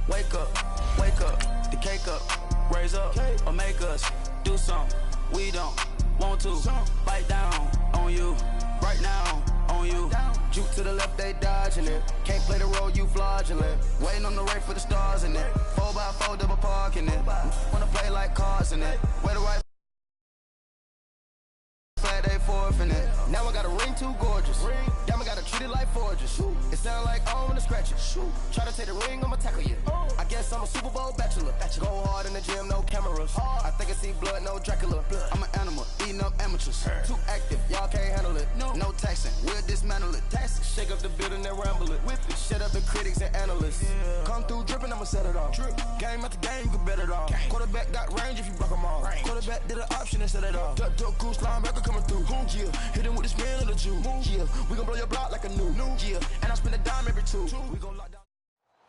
Wake up, the cake up, raise up, or make us do something we don't want to. Bite down on you, right now on you. Juke to the left, they dodging it. Can't play the role, you fraudulent. Waiting on the right for the stars in it. 4x4 double parking it. Wanna play like cars in it. Where the right flag, they forfeiting it. Now I got a ring too gorgeous. Damn, I gotta treat it like forges. It sound like I wanna scratch it. Try to take the ring, I'ma tackle you. I guess I'm a Super Bowl bachelor. Go hard in the gym, no cameras. I think I see blood, no Dracula. I'm an animal, eating up amateurs. Too active, y'all can't handle it. No taxing, we'll dismantle it. Shake up the building and ramble it. Whip it, shut up the critics and analysts. Come through dripping, I'ma set it off. Game after game, you can bet it off. Quarterback got range if you block them all. Quarterback did an option and set it off. Duck goose linebacker coming through. Yeah, hit him with the spin of the Jew. Yeah, we gon' blow your block like a new. Yeah, and I spend a dime every two. We gon' lock down.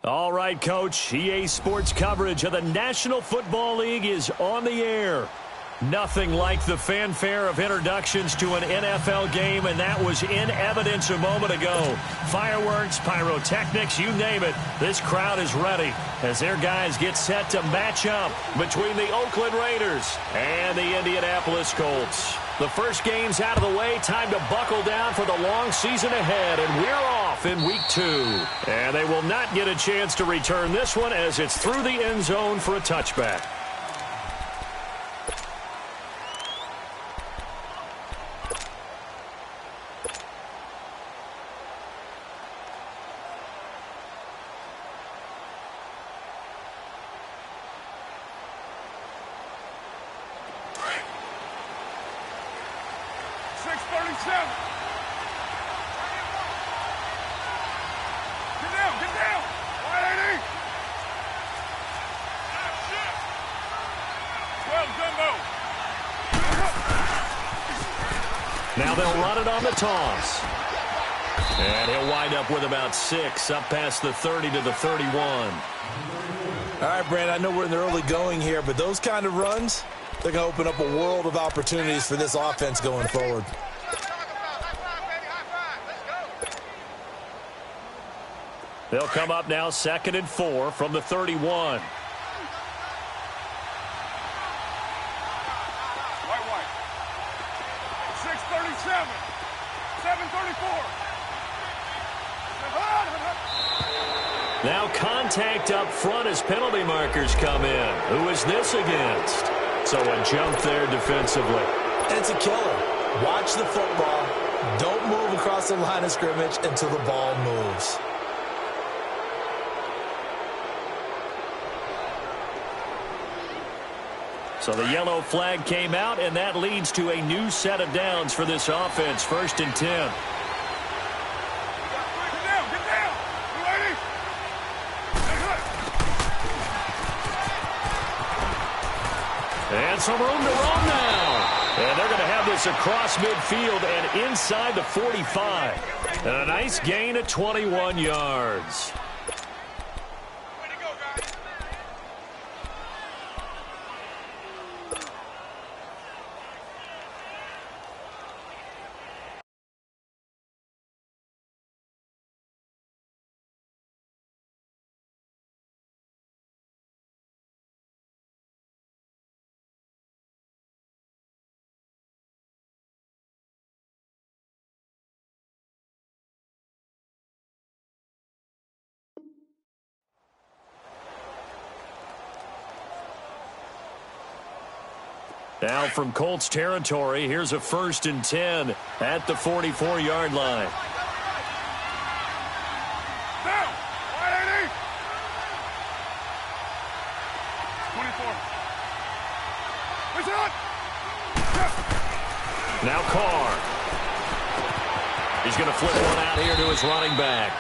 All right, Coach. EA Sports coverage of the National Football League is on the air. Nothing like the fanfare of introductions to an NFL game, and that was in evidence a moment ago. Fireworks, pyrotechnics, you name it. This crowd is ready as their guys get set to match up between the Oakland Raiders and the Indianapolis Colts. The first game's out of the way. Time to buckle down for the long season ahead, and we're off in Week 2. And they will not get a chance to return this one as it's through the end zone for a touchback. Now they'll run it on the toss. And he'll wind up with about 6, up past the 30 to the 31. All right, Brandon, I know we're in the early going here, but those kind of runs, they're going to open up a world of opportunities for this offense going forward. They'll come up now 2nd and 4 from the 31. Now contact up front as penalty markers come in. Who is this against? So a jump there defensively. And it's a killer. Watch the football. Don't move across the line of scrimmage until the ball moves. So the yellow flag came out, and that leads to a new set of downs for this offense. 1st and 10. And some room to run now. And they're going to have this across midfield and inside the 45. And a nice gain of 21 yards. Now from Colts territory, here's a 1st and 10 at the 44-yard line. Down! 180! 24. Push it! Now Carr. He's going to flip one out here to his running back.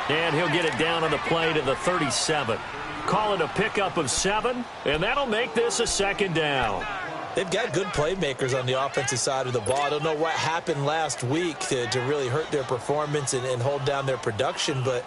And he'll get it down on the play to the 37. Call it a pickup of 7, and that'll make this a 2nd down. They've got good playmakers on the offensive side of the ball. I don't know what happened last week to really hurt their performance and hold down their production, but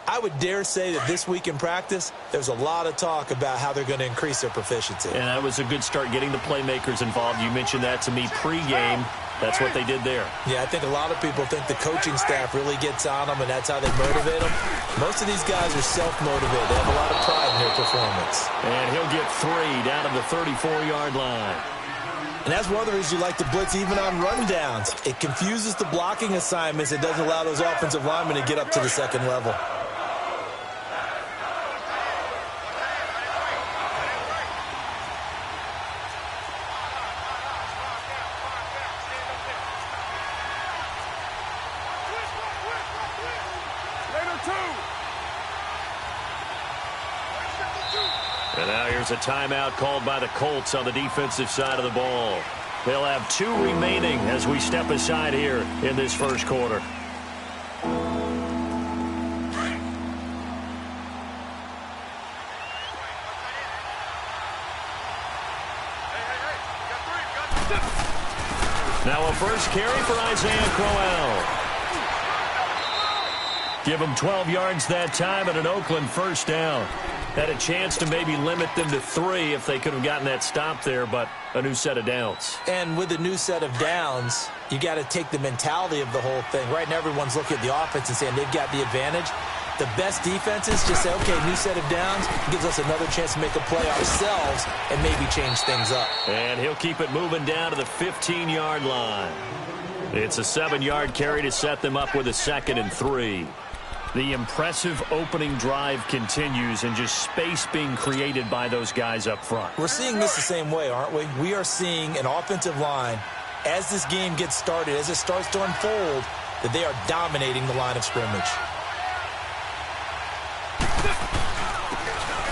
I would dare say that this week in practice, there's a lot of talk about how they're going to increase their proficiency. And that was a good start getting the playmakers involved. You mentioned that to me pregame. That's what they did there. Yeah, I think a lot of people think the coaching staff really gets on them, and that's how they motivate them. Most of these guys are self-motivated. They have a lot of pride in their performance. And he'll get 3 down to the 34-yard line. And that's one of the reasons you like to blitz even on rundowns. It confuses the blocking assignments. It doesn't allow those offensive linemen to get up to the second level. And now here's a timeout called by the Colts on the defensive side of the ball. They'll have 2 remaining as we step aside here in this first quarter. Now a first carry for Isaiah Crowell. Give him 12 yards that time and an Oakland first down. Had a chance to maybe limit them to 3 if they could have gotten that stop there, but a new set of downs. And with a new set of downs, you got to take the mentality of the whole thing. Right now, everyone's looking at the offense and saying they've got the advantage. The best defenses just say, okay, new set of downs gives us another chance to make a play ourselves and maybe change things up. And he'll keep it moving down to the 15-yard line. It's a 7-yard carry to set them up with a 2nd and 3. The impressive opening drive continues and just space being created by those guys up front. We're seeing this the same way, aren't we? We are seeing an offensive line, as this game gets started, as it starts to unfold, that they are dominating the line of scrimmage.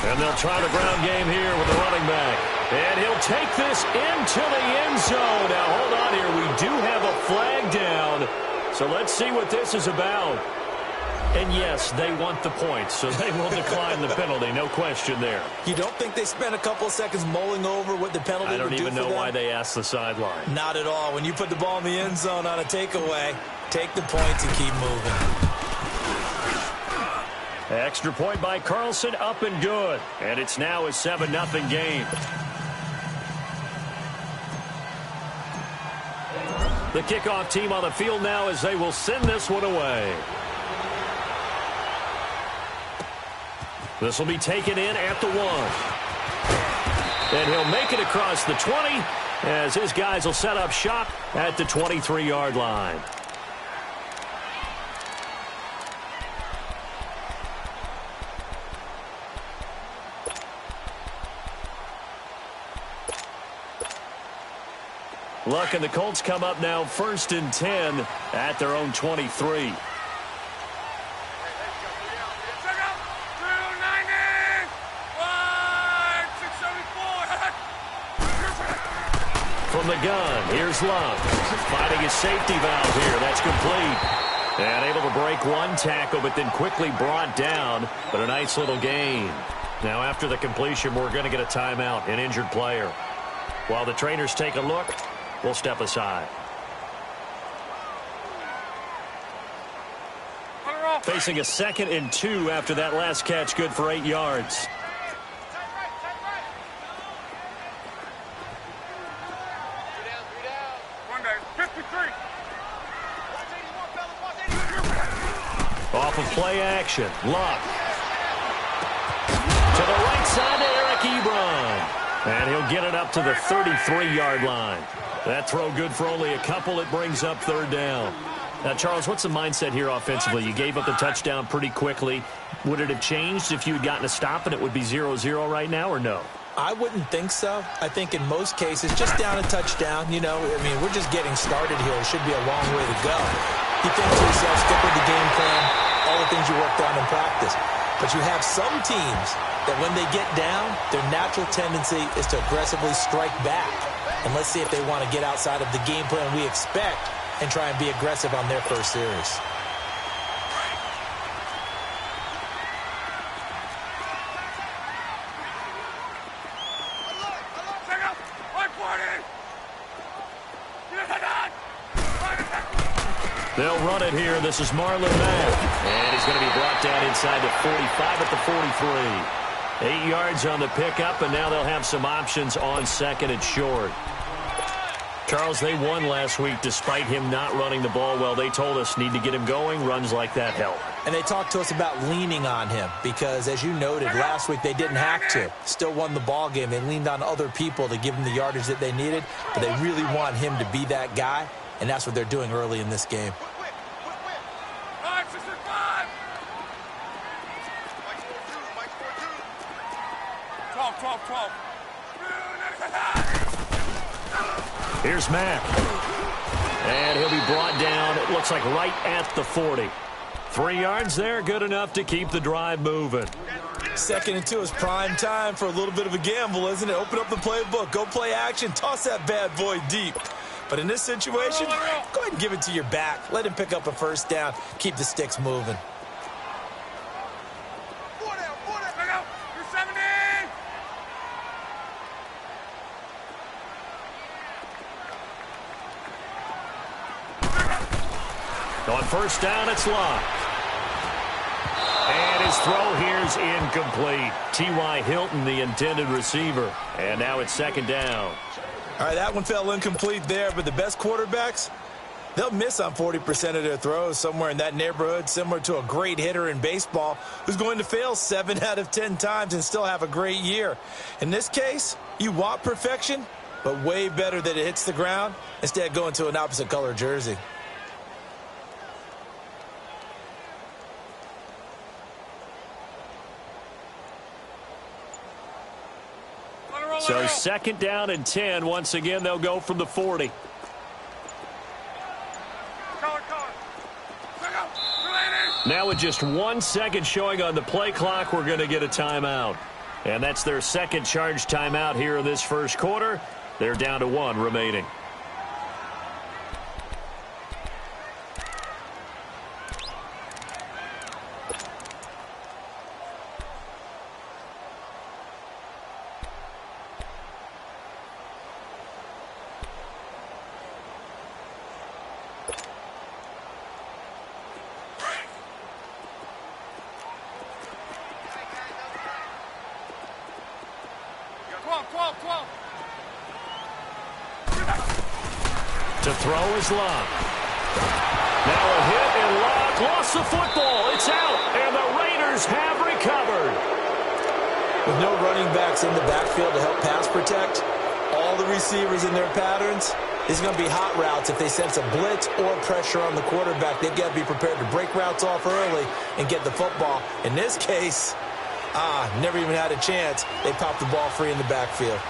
And they'll try the ground game here with the running back. And he'll take this into the end zone. Now, hold on here. We do have a flag down. So let's see what this is about. And, yes, they want the points, so they will decline the penalty. No question there. You don't think they spent a couple of seconds mulling over what the penalty would do for them? I don't even know why they asked the sideline. Not at all. When you put the ball in the end zone on a takeaway, take the points and keep moving. Extra point by Carlson, up and good. And it's now a 7-0 game. The kickoff team on the field now as they will send this one away. This will be taken in at the 1. And he'll make it across the 20 as his guys will set up shop at the 23-yard line. Luck and the Colts come up now 1st and 10 at their own 23. From the gun, here's Luck. Finding his safety valve here. That's complete. And able to break one tackle, but then quickly brought down. But a nice little gain. Now after the completion, we're going to get a timeout, an injured player. While the trainers take a look, we'll step aside. Facing a 2nd and 2 after that last catch, good for 8 yards. Off of play action, Luck. To the right side to Eric Ebron. And he'll get it up to the 33-yard line. That throw good for only a couple. It brings up 3rd down. Now, Charles, what's the mindset here offensively? You gave up the touchdown pretty quickly. Would it have changed if you had gotten a stop and it would be 0-0 right now, or no? I wouldn't think so. I think in most cases, just down a touchdown, you know, I mean, we're just getting started here. It should be a long way to go. You think to yourself, stick with the game plan, all the things you worked on in practice. But you have some teams that when they get down, their natural tendency is to aggressively strike back. And let's see if they want to get outside of the game plan we expect and try and be aggressive on their first series. They'll run it here. This is Marlon Mack. And he's going to be brought down inside the 45 at the 43. 8 yards on the pickup, and now they'll have some options on 2nd and short. Charles, they won last week despite him not running the ball well. They told us need to get him going. Runs like that help. And they talked to us about leaning on him because, as you noted, last week they didn't have to. Still won the ball game. They leaned on other people to give them the yardage that they needed, but they really want him to be that guy, and that's what they're doing early in this game. 12. Here's Mack. And he'll be brought down, it looks like right at the 40. 3 yards there, good enough to keep the drive moving. 2nd and 2 is prime time for a little bit of a gamble, isn't it? Open up the playbook, go play action, toss that bad boy deep. But in this situation, go ahead and give it to your back. Let him pick up a first down, keep the sticks moving. On first down, it's locked. And his throw here's incomplete. T.Y. Hilton, the intended receiver. And now it's 2nd down. All right, that one fell incomplete there, but the best quarterbacks, they'll miss on 40% of their throws, somewhere in that neighborhood, similar to a great hitter in baseball who's going to fail 7 out of 10 times and still have a great year. In this case, you want perfection, but way better that it hits the ground instead going to an opposite color jersey. So 2nd down and 10. Once again, they'll go from the 40. Now with just 1 second showing on the play clock, we're going to get a timeout. And that's their second charge timeout here in this first quarter. They're down to 1 remaining. To throw is Locke. Now a hit and Locke lost the football. It's out, and the Raiders have recovered. With no running backs in the backfield to help pass protect, all the receivers in their patterns, it's going to be hot routes if they sense a blitz or pressure on the quarterback. They've got to be prepared to break routes off early and get the football. In this case, never even had a chance. They popped the ball free in the backfield.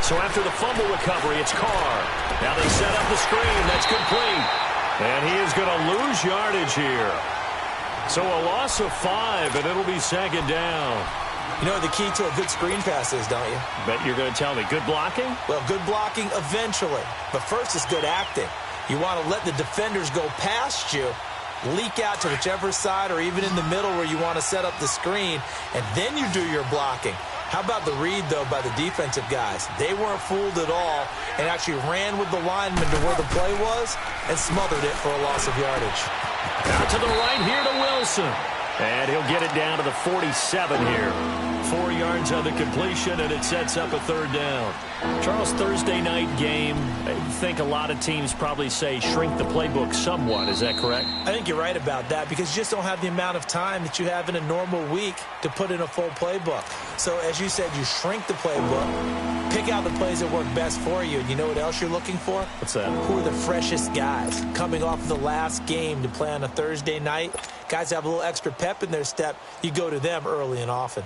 So after the fumble recovery, it's Carr. Now they set up the screen. That's complete. And he is going to lose yardage here. So a loss of 5, and it'll be 2nd down. You know what the key to a good screen pass is, don't you? Bet you're going to tell me. Good blocking? Well, good blocking eventually. But first is good acting. You want to let the defenders go past you, leak out to whichever side or even in the middle where you want to set up the screen, and then you do your blocking. How about the read, though, by the defensive guys? They weren't fooled at all and actually ran with the lineman to where the play was and smothered it for a loss of yardage. Out to the right here to Wilson. And he'll get it down to the 47 here. 4 yards on the completion, and it sets up a 3rd down. Charles, Thursday night game, I think a lot of teams probably say shrink the playbook somewhat. Is that correct? I think you're right about that because you just don't have the amount of time that you have in a normal week to put in a full playbook. So, as you said, you shrink the playbook, pick out the plays that work best for you. And you know what else you're looking for? What's that? Who are the freshest guys coming off the last game to play on a Thursday night? Guys have a little extra pep in their step. You go to them early and often.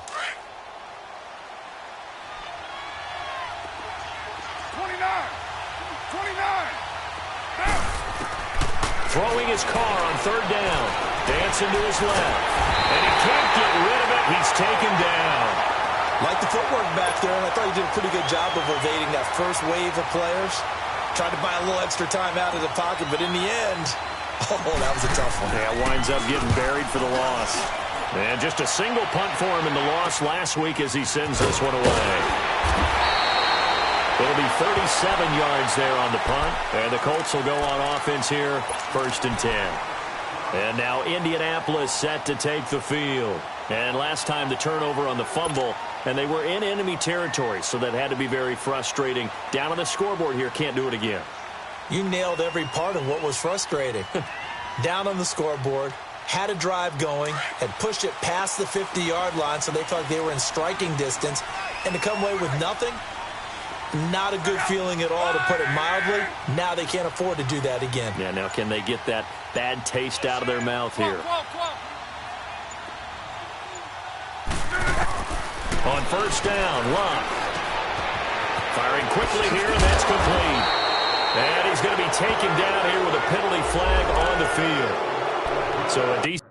29. Throwing his Carr on 3rd down. Dancing to his left. And he can't get rid of it. He's taken down. Like the footwork back there, and I thought he did a pretty good job of evading that first wave of players. Tried to buy a little extra time out of the pocket, but in the end, that was a tough one. Yeah, winds up getting buried for the loss. And just a single punt for him in the loss last week as he sends this one away. It'll be 37 yards there on the punt. And the Colts will go on offense here, 1st and 10. And now Indianapolis set to take the field. And last time the turnover on the fumble, and they were in enemy territory, so that had to be very frustrating. Down on the scoreboard here, can't do it again. You nailed every part of what was frustrating. Down on the scoreboard, had a drive going, had pushed it past the 50-yard line, so they thought they were in striking distance, and to come away with nothing, not a good feeling at all, to put it mildly. Now they can't afford to do that again. Yeah, now can they get that bad taste out of their mouth here? On first down, Love. Firing quickly here, and that's complete. And he's going to be taken down here with a penalty flag on the field. So a decent...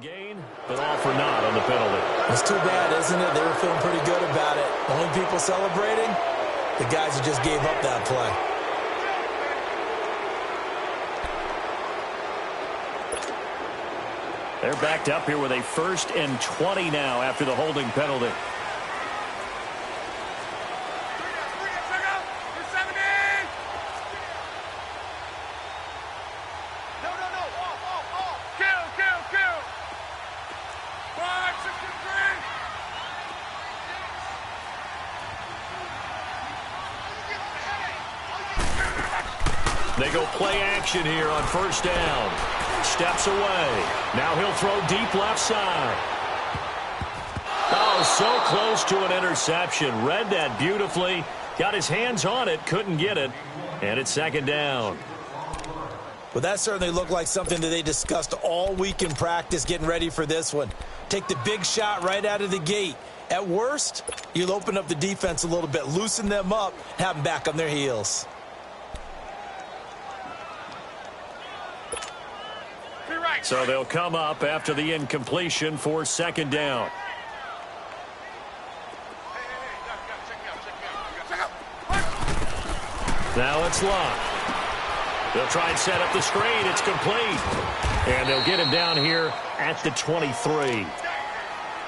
gain, but all for naught on the penalty. It's too bad, isn't it? They were feeling pretty good about it. Only people celebrating, the guys who just gave up that play. They're backed up here with a 1st and 20 now after the holding penalty. They go play action here on first down. Steps away. Now he'll throw deep left side. Oh, so close to an interception. Read that beautifully. Got his hands on it. Couldn't get it. And it's 2nd down. Well, that certainly looked like something that they discussed all week in practice getting ready for this one. Take the big shot right out of the gate. At worst, you'll open up the defense a little bit, loosen them up, have them back on their heels. So they'll come up after the incompletion for 2nd down. Now it's Love. They'll try and set up the screen. It's complete. And they'll get him down here at the 23.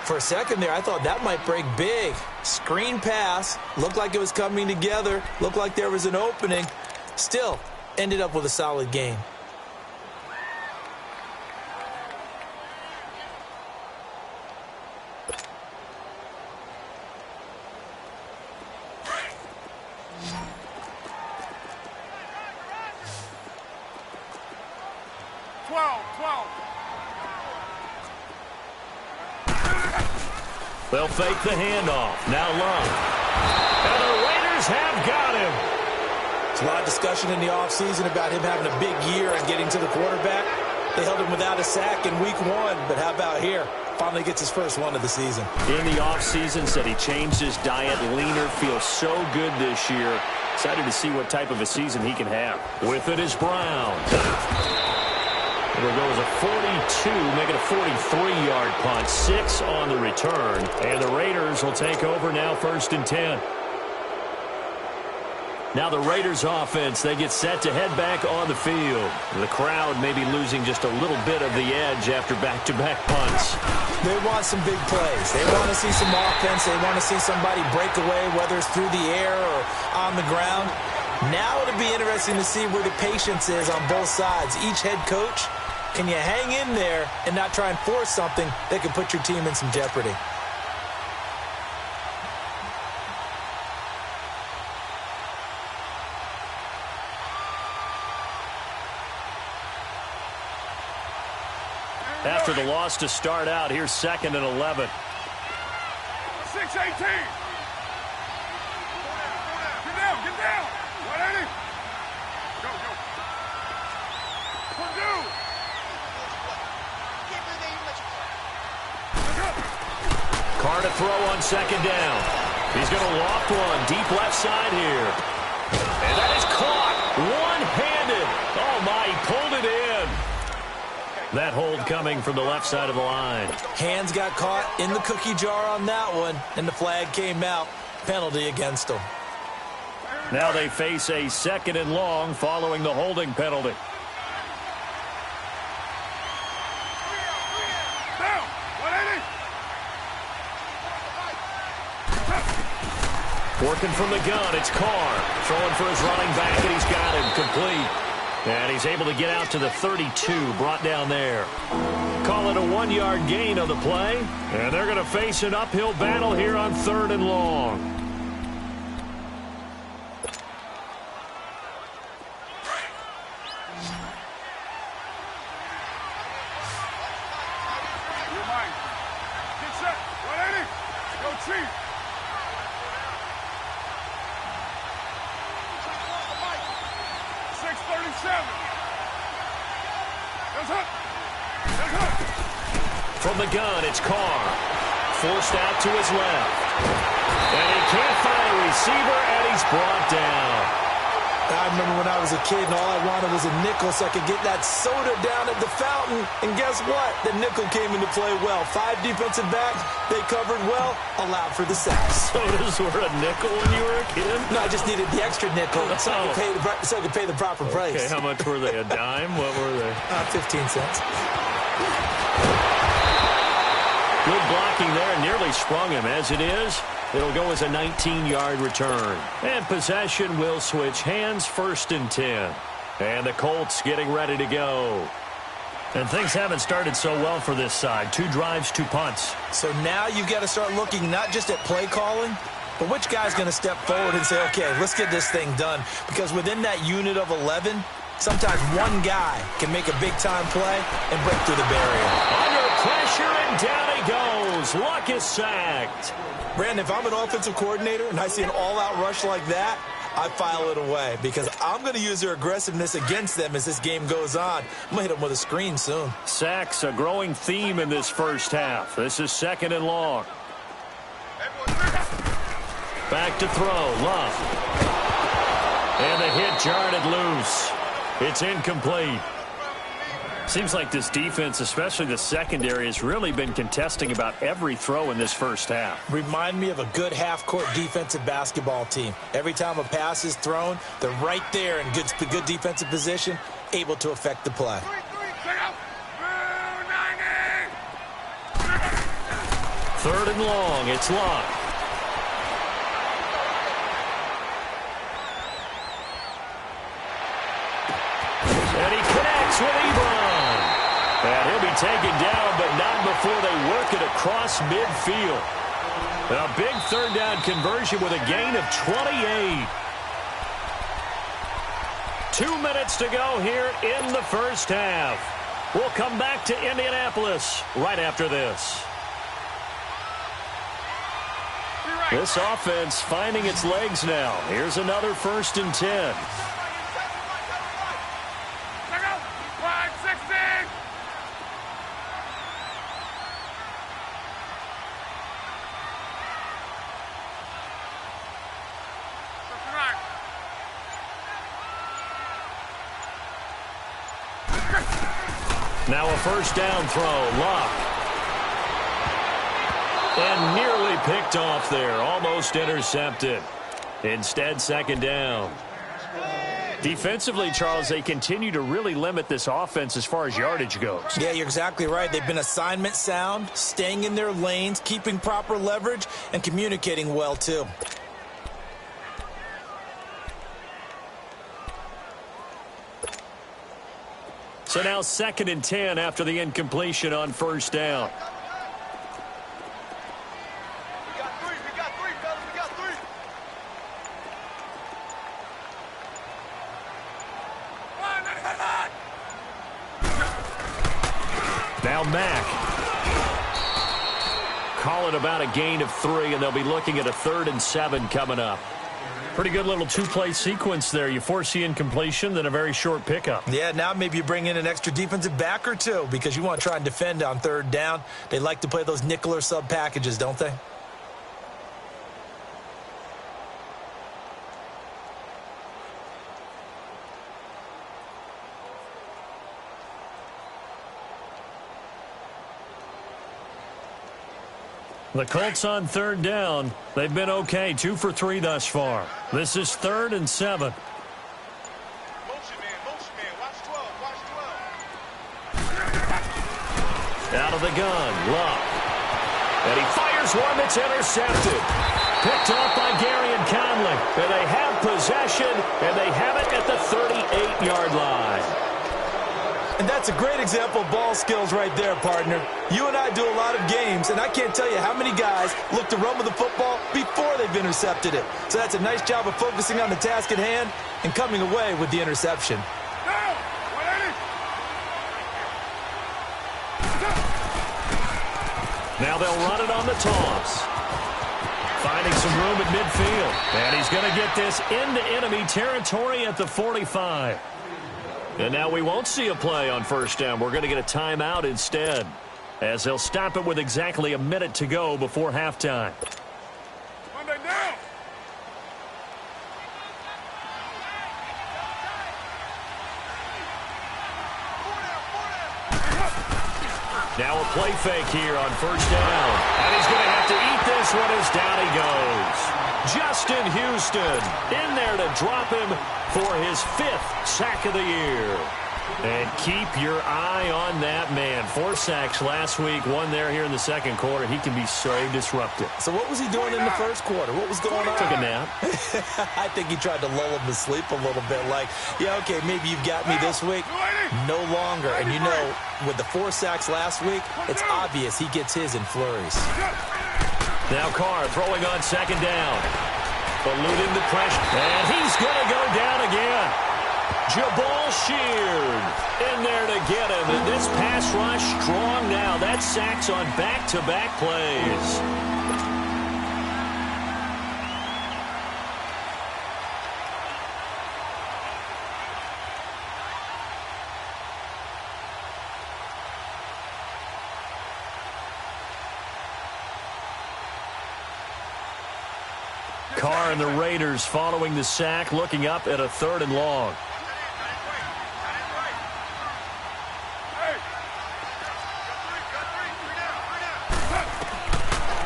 For a second there, I thought that might break big. Screen pass. Looked like it was coming together. Looked like there was an opening. Still, ended up with a solid game. They'll fake the handoff. Now Love. And the Raiders have got him. There's a lot of discussion in the offseason about him having a big year and getting to the quarterback. They held him without a sack in week 1, but how about here? Finally gets his first one of the season. In the offseason, said he changed his diet, leaner, feels so good this year. Excited to see what type of a season he can have. With it is Brown. It'll go as a 42, make it a 43-yard punt. 6 on the return. And the Raiders will take over now 1st and 10. Now the Raiders offense, they get set to head back on the field. The crowd may be losing just a little bit of the edge after back-to-back punts. They want some big plays. They want to see some offense. They want to see somebody break away, whether it's through the air or on the ground. Now it'll be interesting to see where the patience is on both sides. Each head coach, can you hang in there and not try and force something that could put your team in some jeopardy? After the loss to start out, here's 2nd and 11. 6-18. Get down. 180. Go. Carr to throw on 2nd down. He's going to loft one deep left side here. And that is caught one-handed. Oh, my, he pulled it in. That hold coming from the left side of the line. Hands got caught in the cookie jar on that one, and the flag came out. Penalty against them. Now they face a 2nd and long following the holding penalty. Down. 180. Working from the gun, it's Carr. Throwing for his running back, and he's got him complete. And he's able to get out to the 32, brought down there. Call it a 1-yard gain on the play. And they're going to face an uphill battle here on 3rd and long. Your mind. Get set. 180. Go Chief. From the gun, it's Carr. Forced out to his left. And he can't find a receiver, and he's brought down. I remember when I was a kid and all I wanted was a nickel so I could get that soda down at the fountain. And guess what? The nickel came into play well. 5 defensive backs, they covered well, allowed for the sacks. Sodas were a nickel when you were a kid? No, I just needed the extra nickel so I could pay the proper price. Okay, how much were they? A dime? What were they? 15 cents. Good blocking there, nearly sprung him. As it is, it'll go as a 19-yard return. And possession will switch hands, 1st and 10. And the Colts getting ready to go. And things haven't started so well for this side. 2 drives, 2 punts. So now you've got to start looking not just at play calling, but which guy's going to step forward and say, okay, let's get this thing done. Because within that unit of 11, sometimes one guy can make a big-time play and break through the barrier. Under pressure, and down he goes. Luck is sacked. Brandon, if I'm an offensive coordinator and I see an all-out rush like that, I file it away because I'm going to use their aggressiveness against them as this game goes on. I'm going to hit them with a screen soon. Sacks, a growing theme in this first half. This is 2nd and long. Back to throw, Love. And the hit jarred it loose. It's incomplete. Seems like this defense, especially the secondary, has really been contesting about every throw in this first half. Remind me of a good half-court defensive basketball team. Every time a pass is thrown, they're right there in good defensive position, able to affect the play. 3rd and long, it's Luck. And he connects with Ebron. And he'll be taken down, but not before they work it across midfield. A big 3rd down conversion with a gain of 28. 2 minutes to go here in the first half. We'll come back to Indianapolis right after this. This offense finding its legs now. Here's another 1st and 10. Now a 1st down throw, Luck. And nearly picked off there, almost intercepted. Instead, 2nd down. Defensively, Charles, they continue to really limit this offense as far as yardage goes. Yeah, you're exactly right. They've been assignment sound, staying in their lanes, keeping proper leverage, and communicating well, too. So now 2nd and 10 after the incompletion on 1st down. We got three, fellas. We got 3. Now Mack. Call it about a gain of 3, and they'll be looking at a 3rd and 7 coming up. Pretty good little 2-play sequence there. You force the incompletion, then a very short pickup. Yeah, now maybe you bring in an extra defensive back or 2 because you want to try and defend on 3rd down. They like to play those nickel or sub packages, don't they? The Colts on third down. They've been okay, 2 for 3 thus far. This is 3rd and 7. Motion man, watch 12, watch 12. Out of the gun, Love. And he fires one that's intercepted. Picked off by Gary and Conley. And they have possession, and they have it at the 38-yard line. And that's a great example of ball skills right there, partner. You and I do a lot of games, and I can't tell you how many guys look to run with the football before they've intercepted it. So that's a nice job of focusing on the task at hand and coming away with the interception. Down! 180! Now they'll run it on the toss. Finding some room at midfield. And he's going to get this into enemy territory at the 45. And now we won't see a play on first down. We're going to get a timeout instead, as they'll stop it with exactly a minute to go before halftime. Monday down! Now a play fake here on first down. And he's going to have to eat this one as down he goes. Justin Houston in there to drop him for his 5th sack of the year. And keep your eye on that man. 4 sacks last week, 1 there here in the second quarter. He can be so disruptive. So what was he doing in the first quarter? What was going on? Took a nap. I think he tried to lull him to sleep a little bit. Like, yeah, okay, maybe you've got me this week. No longer. And you know, with the 4 sacks last week, it's obvious he gets his in flurries. Now Carr throwing on second down. Eluding the pressure. And he's going to go down again. Jabal Sheard in there to get him. And this pass rush strong now. That's sacks on back-to-back plays. Carr and the Raiders following the sack, looking up at a 3rd and long.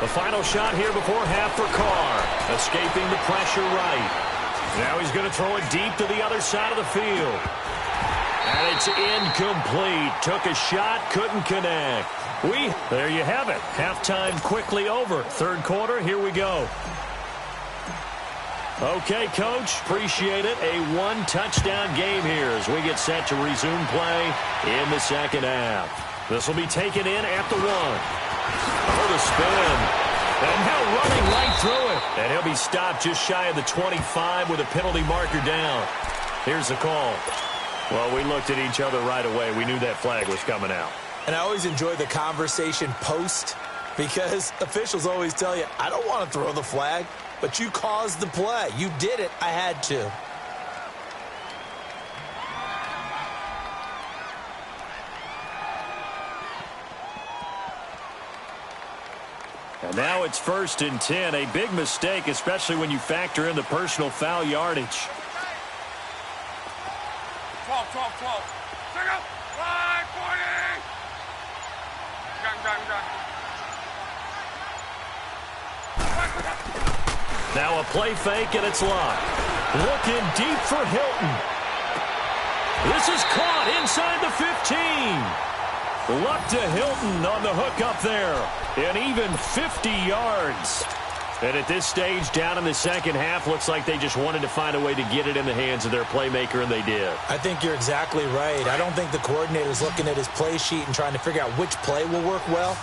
The final shot here before half for Carr. Escaping the pressure right. Now he's going to throw it deep to the other side of the field. And it's incomplete. Took a shot, couldn't connect. There you have it. Halftime quickly over. 3rd quarter, here we go. Okay, Coach, appreciate it. A 1-touchdown game here as we get set to resume play in the second half. This will be taken in at the 1. Oh, the spin. And now running right through it. And he'll be stopped just shy of the 25 with a penalty marker down. Here's the call. Well, we looked at each other right away. We knew that flag was coming out. And I always enjoy the conversation post because officials always tell you, I don't want to throw the flag, but you caused the play. You did it. I had to. And now it's 1st and 10. A big mistake, especially when you factor in the personal foul yardage. 12. Check out. 540. Done. Now a play fake, and it's locked. Looking deep for Hilton. This is caught inside the 15. Luck to Hilton on the hook up there. And even 50 yards. And at this stage, down in the second half, looks like they just wanted to find a way to get it in the hands of their playmaker, and they did. I think you're exactly right. I don't think the coordinator's looking at his play sheet and trying to figure out which play will work well.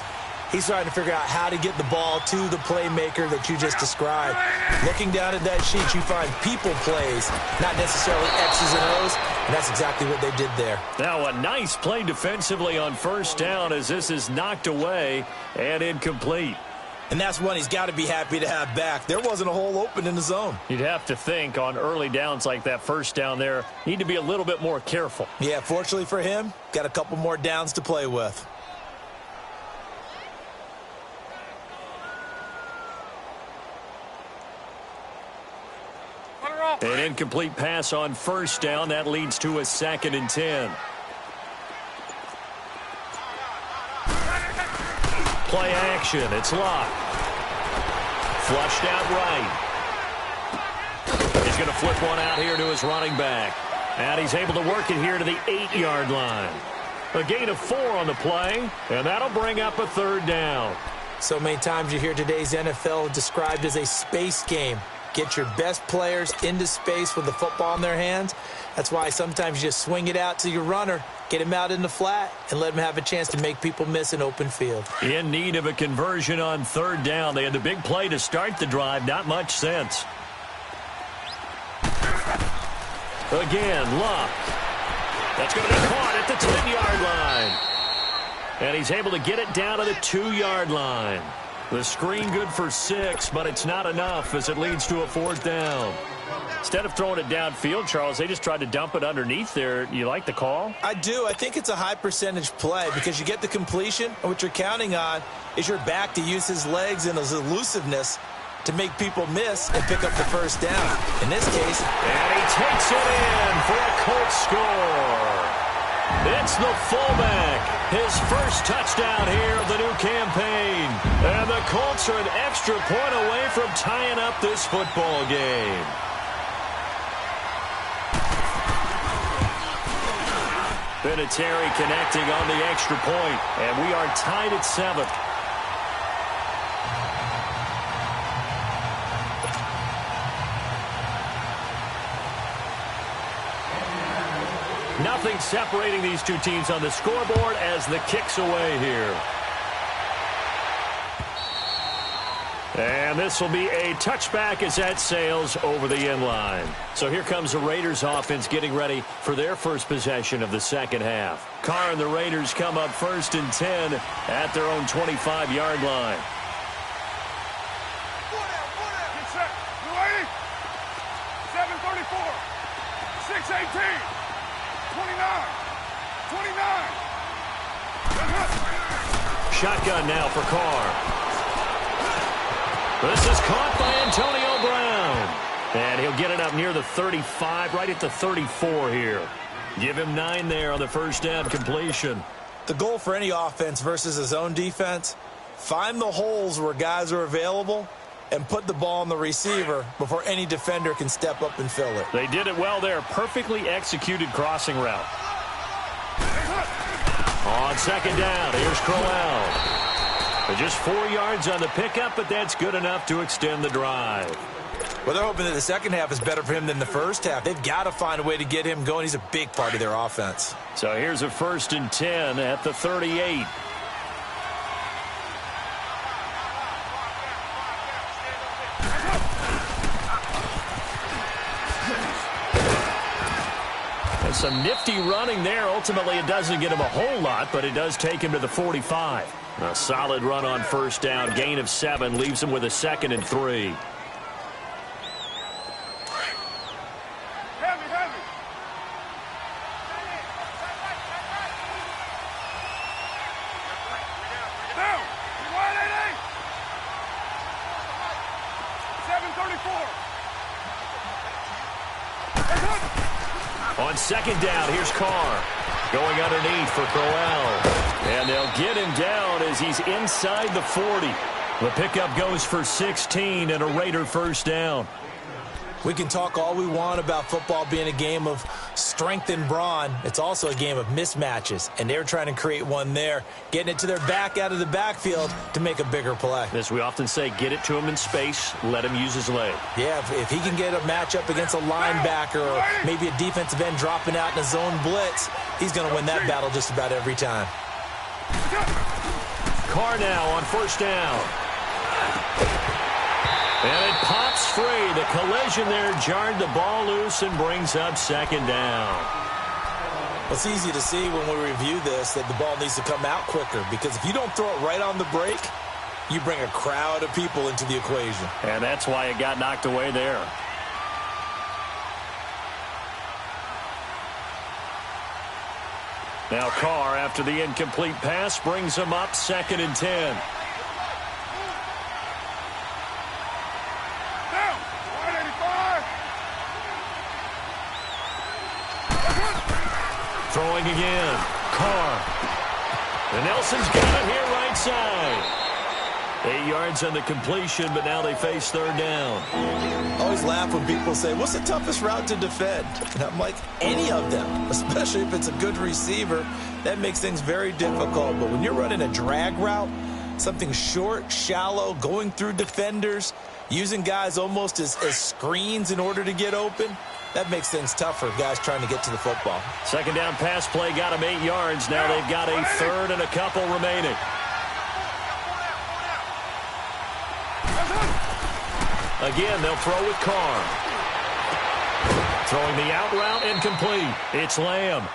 He's trying to figure out how to get the ball to the playmaker that you just described. Looking down at that sheet, you find people plays, not necessarily X's and O's, and that's exactly what they did there. Now a nice play defensively on first down as this is knocked away and incomplete. And that's one he's got to be happy to have back. There wasn't a hole open in the zone. You'd have to think on early downs like that first down there, need to be a little bit more careful. Yeah, fortunately for him, got a couple more downs to play with. An incomplete pass on first down. That leads to a 2nd and 10. play action. It's Luck. Flushed out right. He's going to flip one out here to his running back. And he's able to work it here to the 8-yard line. A gain of 4 on the play, and that'll bring up a 3rd down. So many times you hear today's NFL described as a space game. Get your best players into space with the football in their hands. That's why sometimes you just swing it out to your runner, get him out in the flat, and let him have a chance to make people miss an open field. In need of a conversion on 3rd down. They had the big play to start the drive. Not much sense. Again, Luck. That's going to be caught at the 10-yard line. And he's able to get it down to the 2-yard line. The screen good for 6, but it's not enough as it leads to a 4th down. Instead of throwing it downfield, Charles, they just tried to dump it underneath there. You like the call? I do. I think it's a high percentage play because you get the completion, and what you're counting on is your back to use his legs and his elusiveness to make people miss and pick up the 1st down. In this case, and he takes it in for a Colts score. It's the fullback, his first touchdown here of the new campaign. And the Colts are an extra point away from tying up this football game. Vinatieri connecting on the extra point, and we are tied at 7. Nothing separating these two teams on the scoreboard as the kick's away here. And this will be a touchback as that sails over the end line. So here comes the Raiders offense getting ready for their first possession of the second half. Carr and the Raiders come up 1st and 10 at their own 25-yard line. Get set. You ready? 7:34. 6:18. 29. Shotgun now for Carr. This is caught by Antonio Brown. And he'll get it up near the 35, right at the 34 here. Give him 9 there on the 1st down completion. the goal for any offense versus his own defense, find the holes where guys are available and put the ball on the receiver before any defender can step up and fill it. They did it well there. Perfectly executed crossing route. On second down, here's Crowell. Just 4 yards on the pickup, but that's good enough to extend the drive. Well, they're hoping that the second half is better for him than the first half. They've got to find a way to get him going. He's a big part of their offense. So here's a 1st and 10 at the 38. And some nifty running there. Ultimately, it doesn't get him a whole lot, but it does take him to the 45. A solid run on 1st down. Gain of 7 leaves him with a 2nd and 3. On second down, here's Carr. Going underneath for Crowell. And they'll get him down as he's inside the 40. The pickup goes for 16 and a Raider 1st down. We can talk all we want about football being a game of strength and brawn. It's also a game of mismatches, and they're trying to create one there, getting it to their back out of the backfield to make a bigger play. As we often say, get it to him in space, let him use his leg. Yeah, if he can get a matchup against a linebacker or maybe a defensive end dropping out in a zone blitz, he's going to win that battle just about every time. Carr now on 1st down. And it pops free. The collision there jarred the ball loose and brings up 2nd down. It's easy to see when we review this that the ball needs to come out quicker, because if you don't throw it right on the break, you bring a crowd of people into the equation. And that's why it got knocked away there. Now Carr, after the incomplete pass, brings him up 2nd and 10. Throwing again. Carr. And Nelson's got it here right side. 8 yards on the completion, but now they face third down. I always laugh when people say, what's the toughest route to defend? And I'm like, any of them, especially if it's a good receiver. That makes things very difficult. But when you're running a drag route, something short, shallow, going through defenders, using guys almost as screens in order to get open, that makes things tough for guys trying to get to the football. Second down pass play got them 8 yards. Now they've got a third and a couple remaining. Again, they'll throw with Carr. Throwing the out route incomplete. It's Lamb.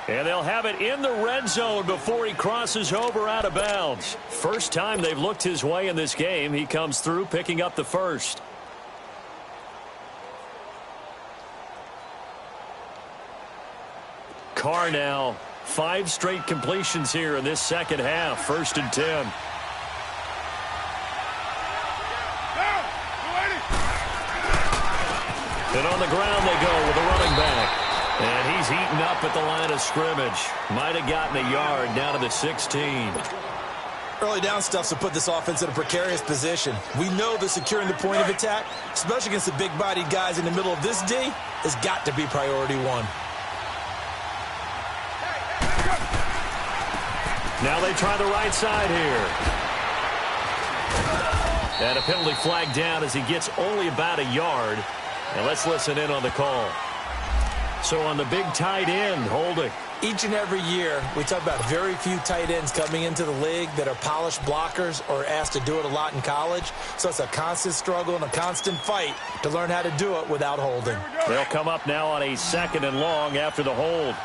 And they'll have it in the red zone before he crosses over out of bounds. First time they've looked his way in this game. He comes through picking up the first. Carr now, 5 straight completions here in this second half. 1st and 10. And on the ground they go with a running back. And he's eaten up at the line of scrimmage. Might have gotten a yard down to the 16. Early down stuff to put this offense in a precarious position. We know that securing the point of attack, especially against the big-bodied guys in the middle of this D, has got to be priority one. Now they try the right side here. And a penalty flag down as he gets only about a yard. And let's listen in on the call. So on the big tight end, holding. Each and every year, we talk about very few tight ends coming into the league that are polished blockers or asked to do it a lot in college. So it's a constant struggle and a constant fight to learn how to do it without holding. They'll come up now on a 2nd and long after the hold.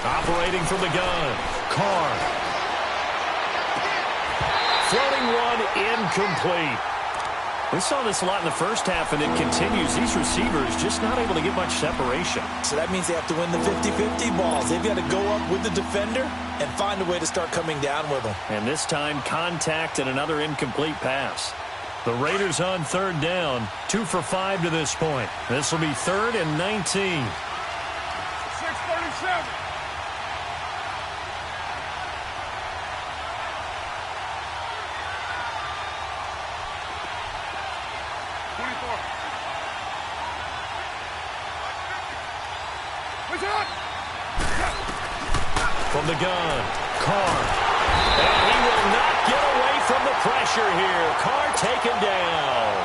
Operating from the gun, Carr. Floating one, incomplete. We saw this a lot in the first half, and it continues. These receivers just not able to get much separation. So that means they have to win the 50-50 balls. They've got to go up with the defender and find a way to start coming down with them. And this time, contact and another incomplete pass. The Raiders on 3rd down, 2 for 5 to this point. This will be 3rd and 19. 6:37. From the gun, Carr. And he will not get away from the pressure here. Carr taken down.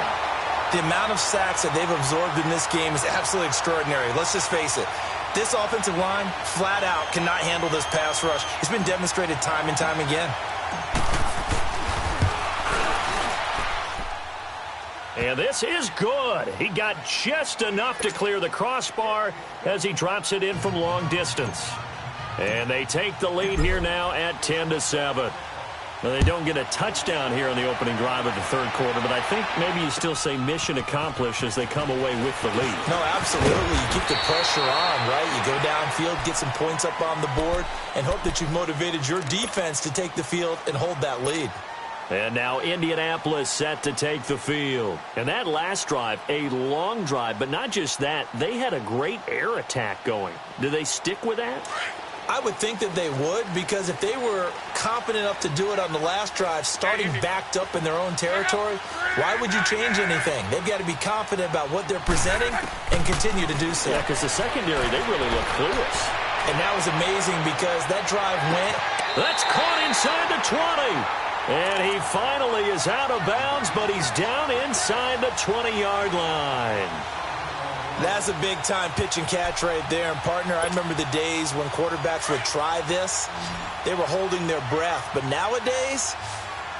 The amount of sacks that they've absorbed in this game is absolutely extraordinary. Let's just face it. This offensive line, flat out, cannot handle this pass rush. It's been demonstrated time and time again. And this is good. He got just enough to clear the crossbar as he drops it in from long distance. And they take the lead here now at 10-7. Now, they don't get a touchdown here in the opening drive of the 3rd quarter, but I think maybe you still say mission accomplished as they come away with the lead. No, absolutely. You keep the pressure on, right? You go downfield, get some points up on the board, and hope that you've motivated your defense to take the field and hold that lead. And now Indianapolis set to take the field. And that last drive, a long drive, but not just that. They had a great air attack going. Do they stick with that? I would think that they would, because if they were confident enough to do it on the last drive, starting backed up in their own territory, why would you change anything? They've got to be confident about what they're presenting and continue to do so. Yeah, because the secondary, they really look clueless. And that was amazing because that drive went. That's caught inside the 20. And he finally is out of bounds, but he's down inside the 20-yard line. That's a big-time pitch and catch right there. And, partner, I remember the days when quarterbacks would try this. They were holding their breath. But nowadays,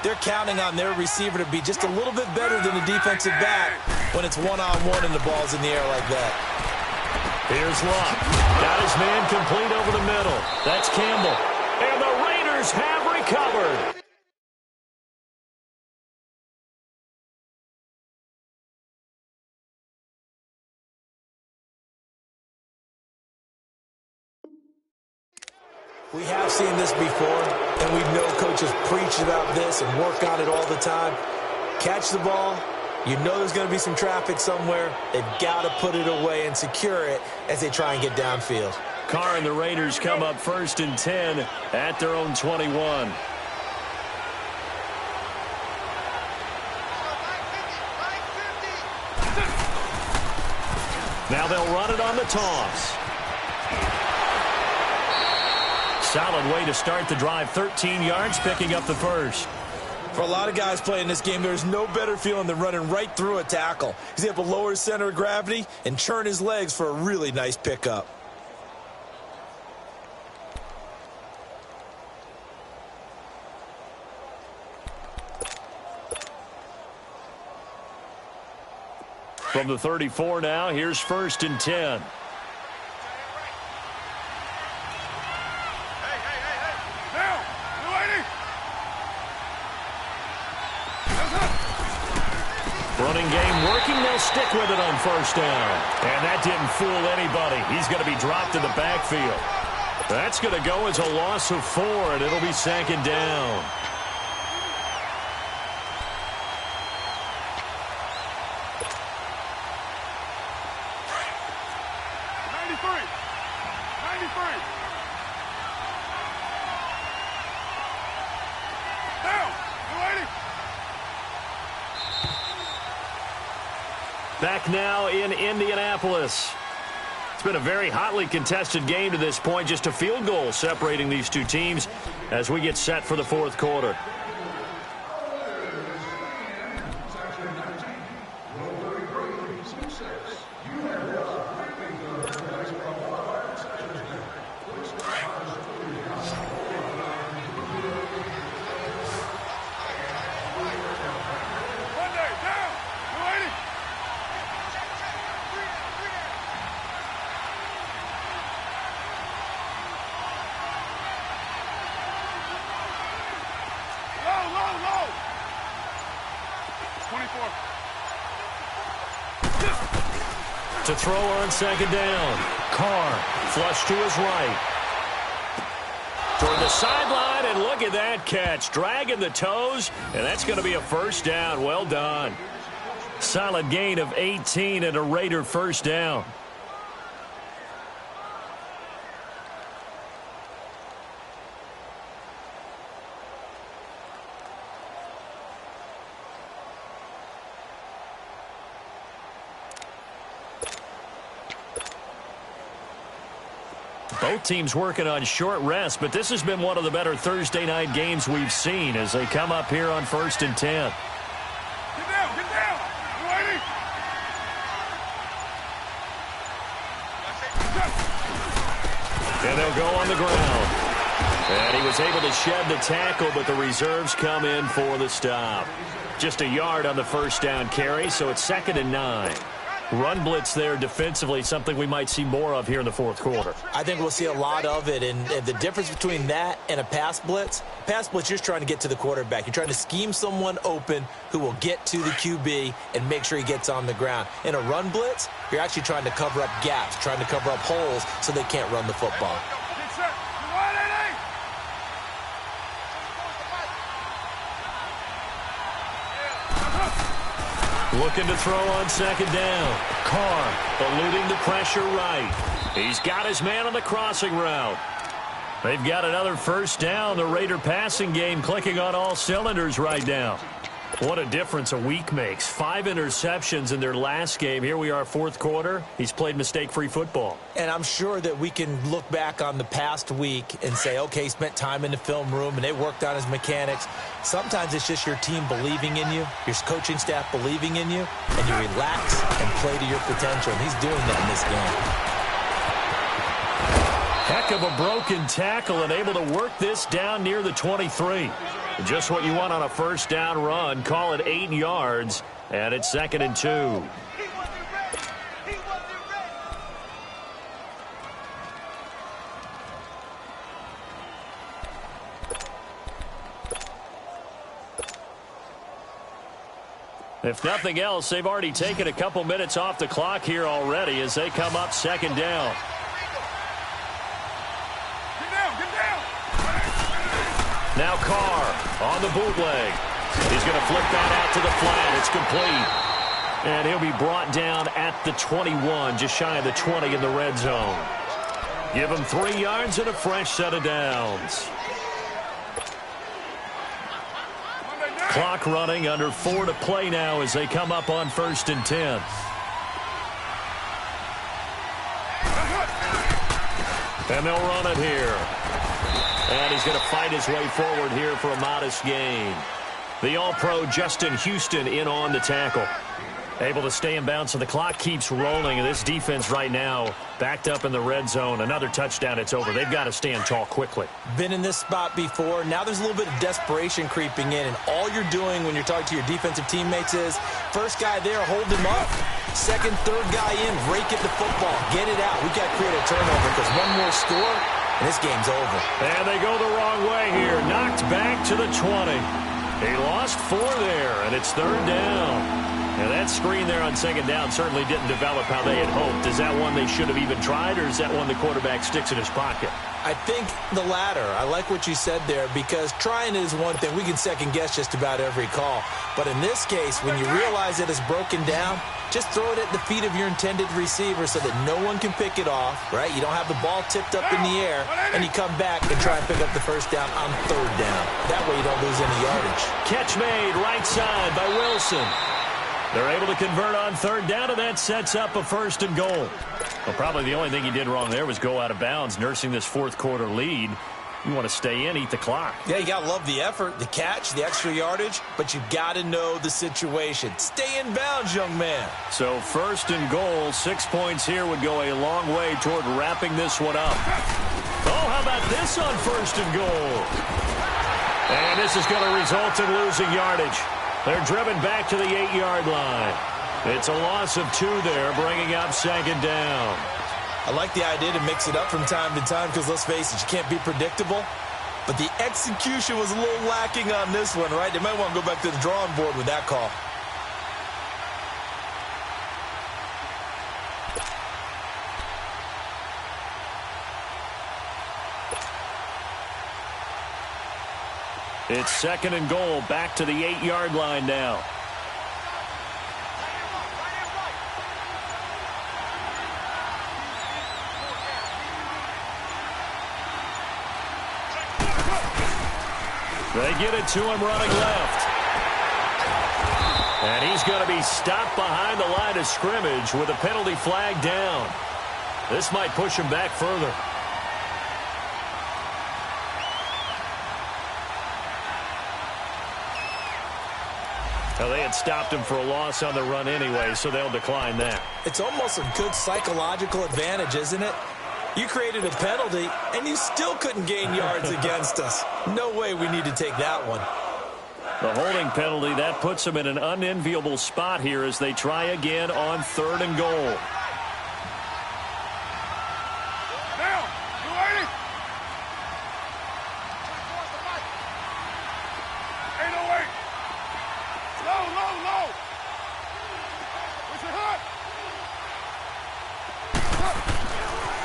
they're counting on their receiver to be just a little bit better than the defensive back when it's one-on-one and the ball's in the air like that. Here's Locke. Got his man complete over the middle. That's Campbell. And the Raiders have recovered. We have seen this before, and we know coaches preach about this and work on it all the time. Catch the ball. You know there's going to be some traffic somewhere. They've got to put it away and secure it as they try and get downfield. Carr and the Raiders come up 1st and 10 at their own 21. Now they'll run it on the toss. Solid way to start the drive. 13 yards, picking up the first. For a lot of guys playing this game, there's no better feeling than running right through a tackle. He's able to lower his center of gravity and churn his legs for a really nice pickup. From the 34 now, here's 1st and 10. Running game working. They'll stick with it on 1st down. And that didn't fool anybody. He's going to be dropped in the backfield. That's going to go as a loss of 4, and it'll be 2nd down. Back now in Indianapolis. It's been a very hotly contested game to this point. Just a field goal separating these two teams as we get set for the 4th quarter. To throw on 2nd down. Carr flush to his right. Toward the sideline, and look at that catch. Dragging the toes, and that's going to be a 1st down. Well done. Solid gain of 18 and a Raider 1st down. Both teams working on short rest, but this has been one of the better Thursday night games we've seen as they come up here on 1st and 10. Get down, get down. Waiting. And they'll go on the ground. And he was able to shed the tackle, but the reserves come in for the stop. Just a yard on the 1st down carry, so it's 2nd and 9. Run blitz there defensively, something we might see more of here in the 4th quarter. I think we'll see a lot of it, and the difference between that and a pass blitz, you're just trying to get to the quarterback. You're trying to scheme someone open who will get to the QB and make sure he gets on the ground. In a run blitz, you're actually trying to cover up gaps, trying to cover up holes so they can't run the football. Looking to throw on 2nd down. Carr eluding the pressure right. He's got his man on the crossing route. They've got another 1st down. The Raider passing game clicking on all cylinders right now. What a difference a week makes. 5 interceptions in their last game. Here we are, 4th quarter. He's played mistake-free football. And I'm sure that we can look back on the past week and say, okay, he spent time in the film room and they worked on his mechanics. Sometimes it's just your team believing in you, your coaching staff believing in you, and you relax and play to your potential. And he's doing that in this game. Heck of a broken tackle and able to work this down near the 23. Just what you want on a 1st down run. Call it 8 yards, and it's 2nd and 2. If nothing else, they've already taken a couple minutes off the clock here already as they come up 2nd down. Get down, get down. Now Carr on the bootleg. He's going to flip that out to the flat. It's complete. And he'll be brought down at the 21, just shy of the 20 in the red zone. Give him 3 yards and a fresh set of downs. Clock running, under 4 to play now as they come up on 1st and 10. And they'll run it here. And he's going to fight his way forward here for a modest gain. The All-Pro Justin Houston in on the tackle. Able to stay in bounds, so the clock keeps rolling. And this defense right now backed up in the red zone. Another touchdown, it's over. They've got to stand tall quickly. Been in this spot before. Now there's a little bit of desperation creeping in. And all you're doing when you're talking to your defensive teammates is, first guy there, hold him up. Second, third guy in, rake at the football. Get it out. We've got to create a turnover because one more score, and this game's over. And they go the wrong way here. Knocked back to the 20. He lost 4 there, and it's 3rd down. Now that screen there on 2nd down certainly didn't develop how they had hoped. Is that one they should have even tried, or is that one the quarterback sticks in his pocket? I think the latter. I like what you said there, because trying is one thing. We can second-guess just about every call. But in this case, when you realize that it's broken down, just throw it at the feet of your intended receiver so that no one can pick it off, right? You don't have the ball tipped up in the air, and you come back and try and pick up the first down on 3rd down. That way you don't lose any yardage. Catch made right side by Wilson. They're able to convert on 3rd down, and that sets up a 1st and goal. Well, probably the only thing he did wrong there was go out of bounds, nursing this 4th quarter lead. You want to stay in, eat the clock. Yeah, you got to love the effort, the catch, the extra yardage, but you got to know the situation. Stay in bounds, young man. So 1st and goal, 6 points here would go a long way toward wrapping this one up. Oh, how about this on 1st and goal? And this is going to result in losing yardage. They're driven back to the 8-yard line. It's a loss of 2 there, bringing up 2nd down. I like the idea to mix it up from time to time because, let's face it, you can't be predictable. But the execution was a little lacking on this one, right? They might want to go back to the drawing board with that call. It's 2nd and goal, back to the 8-yard line now. They get it to him running left. And he's going to be stopped behind the line of scrimmage with a penalty flag down. This might push him back further. Well, they had stopped him for a loss on the run anyway, so they'll decline that. It's almost a good psychological advantage, isn't it? You created a penalty, and you still couldn't gain yards against us. No way we need to take that one. The holding penalty, that puts them in an unenviable spot here as they try again on 3rd and goal. Down! You ready? 808! Low, low, low! Where's your hook?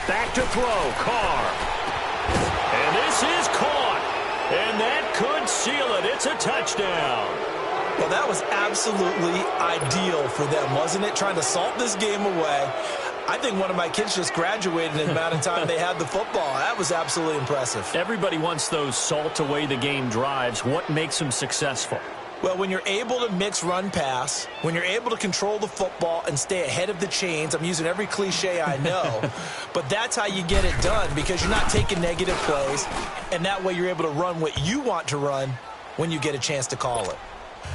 Back to throw, Carr. And this is caught. And that could seal it. It's a touchdown. Well, that was absolutely ideal for them, wasn't it? Trying to salt this game away. I think one of my kids just graduated in the amount of time they had the football. That was absolutely impressive. Everybody wants those salt away the game drives. What makes them successful? Well, when you're able to mix run-pass, when you're able to control the football and stay ahead of the chains, I'm using every cliche I know, but that's how you get it done because you're not taking negative plays, and that way you're able to run what you want to run when you get a chance to call it.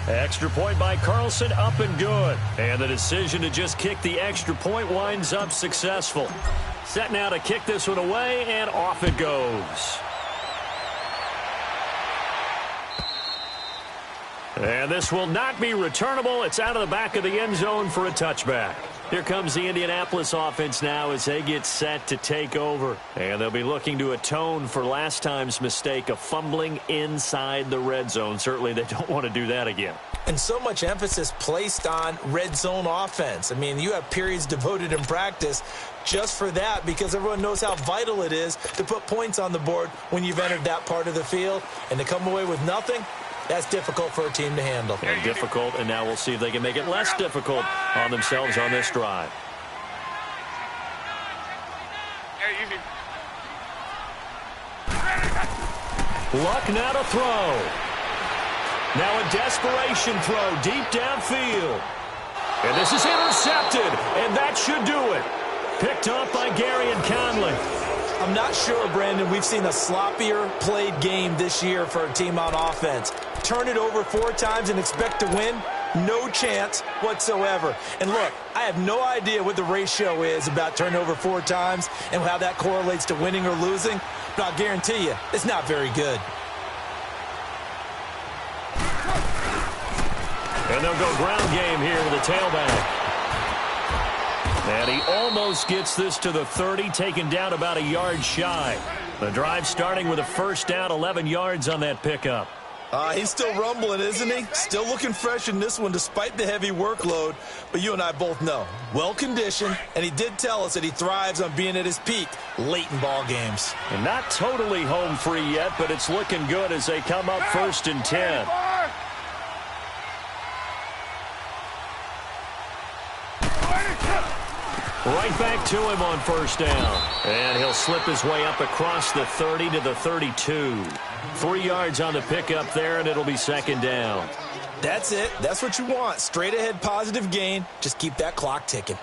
Extra point by Carlson, up and good. And the decision to just kick the extra point winds up successful. Set now to kick this one away, and off it goes. And this will not be returnable. It's out of the back of the end zone for a touchback. Here comes the Indianapolis offense now as they get set to take over. And they'll be looking to atone for last time's mistake of fumbling inside the red zone. Certainly they don't want to do that again. and so much emphasis placed on red zone offense. I mean, you have periods devoted in practice just for that because everyone knows how vital it is to put points on the board when you've entered that part of the field. And to come away with nothing, that's difficult for a team to handle. And difficult, and now we'll see if they can make it less difficult on themselves on this drive. Luck now to throw. Now a desperation throw deep downfield. And this is intercepted, and that should do it. Picked up by Gary and Conley. I'm not sure, Brandon, we've seen a sloppier played game this year for a team on offense. Turn it over 4 times and expect to win? No chance whatsoever. And look, I have no idea what the ratio is about turning over 4 times and how that correlates to winning or losing, but I'll guarantee you, it's not very good. And they'll go ground game here with the tailback. And he almost gets this to the 30, taken down about a yard shy. The drive starting with a first down, 11 yards on that pickup. He's still rumbling, isn't he? Still looking fresh in this one despite the heavy workload. But you and I both know, well-conditioned, and he did tell us that he thrives on being at his peak late in ball games. And not totally home free yet, but it's looking good as they come up 1st and 10. Right back to him on first down. And he'll slip his way up across the 30 to the 32. 3 yards on the pickup there, and it'll be 2nd down. That's it. That's what you want. Straight ahead positive gain. Just keep that clock ticking.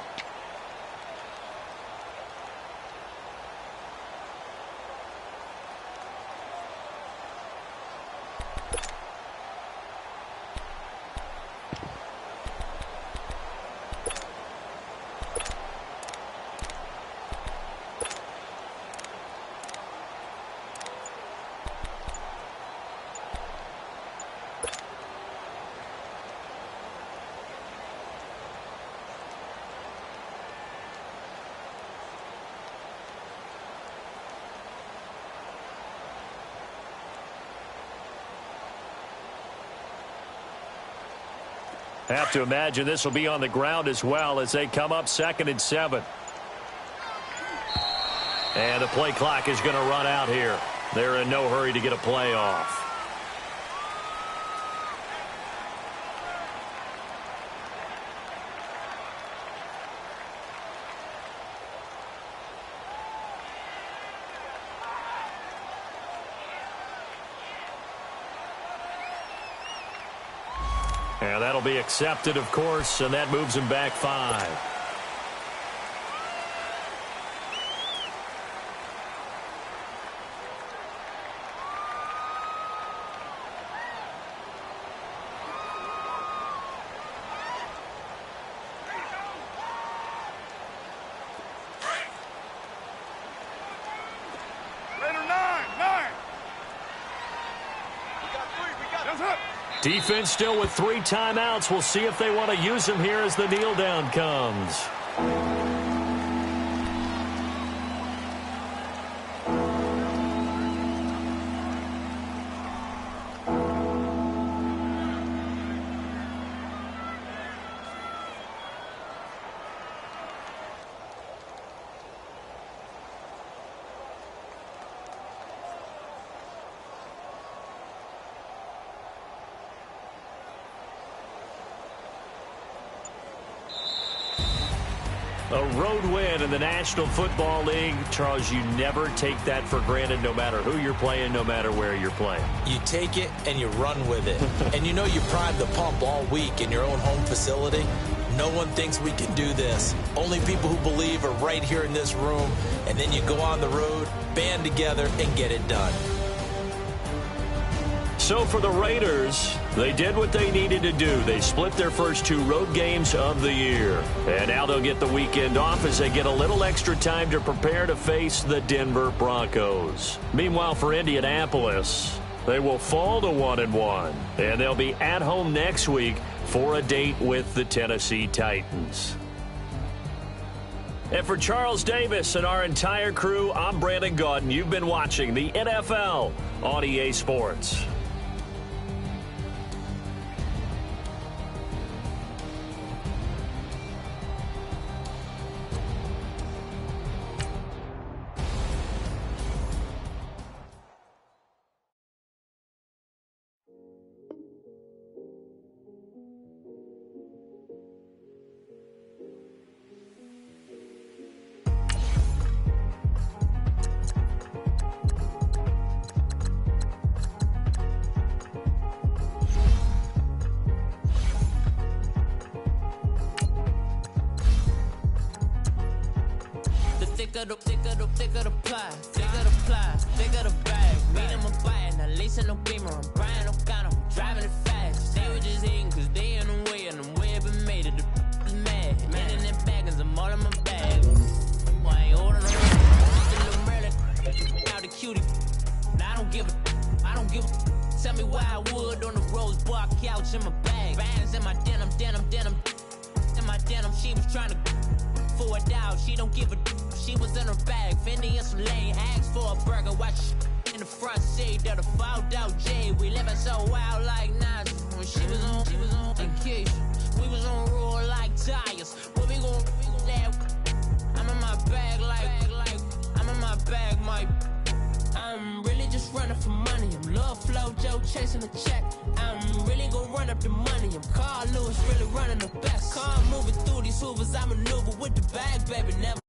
Have to imagine this will be on the ground as well as they come up 2nd and 7. And the play clock is going to run out here. They're in no hurry to get a play off. And that'll be accepted, of course, and that moves him back 5. Defense still with 3 timeouts. We'll see if they want to use them here as the kneel down comes. A road win in the National Football League. Charles, you never take that for granted no matter who you're playing, no matter where you're playing. You take it and you run with it. And you know you primed the pump all week in your own home facility. No one thinks we can do this. Only people who believe are right here in this room. And then you go on the road, band together, and get it done. So for the Raiders, they did what they needed to do. They split their first 2 road games of the year. And now they'll get the weekend off as they get a little extra time to prepare to face the Denver Broncos. Meanwhile, for Indianapolis, they will fall to 1-1. And they'll be at home next week for a date with the Tennessee Titans. And for Charles Davis and our entire crew, I'm Brandon Gaudin. You've been watching the NFL on EA Sports. thicker the pie, thicker the ply, thicker the bag. Meet him a bite, now lacing no beamer, I'm Brian O'Connor, I'm driving it fast. They were just hating cause they in the way, and the way I've been made it, the is mad. Man in them baggins, I'm all in my bag. Boy, I ain't holding on. Just a little Merlin, now the cutie. Now I don't give a. Tell me why I would on the rose bar couch in my bag. Bands in my denim. In my denim, she was trying to for it out. She don't give a. She was in her bag. Fendi and some lane. Asked for a burger. Watch in the front seat of the fouled out J. We living so wild like Nas. When she was on vacation. We was on roll like tires. What we gon' laugh? I'm in my bag like I'm in my bag, Mike. I'm really just running for money. I'm Love Flow Joe chasing the check. I'm really gonna run up the money. I'm Carl Lewis really running the best. Car moving through these hoovers. I maneuver with the bag, baby. Never.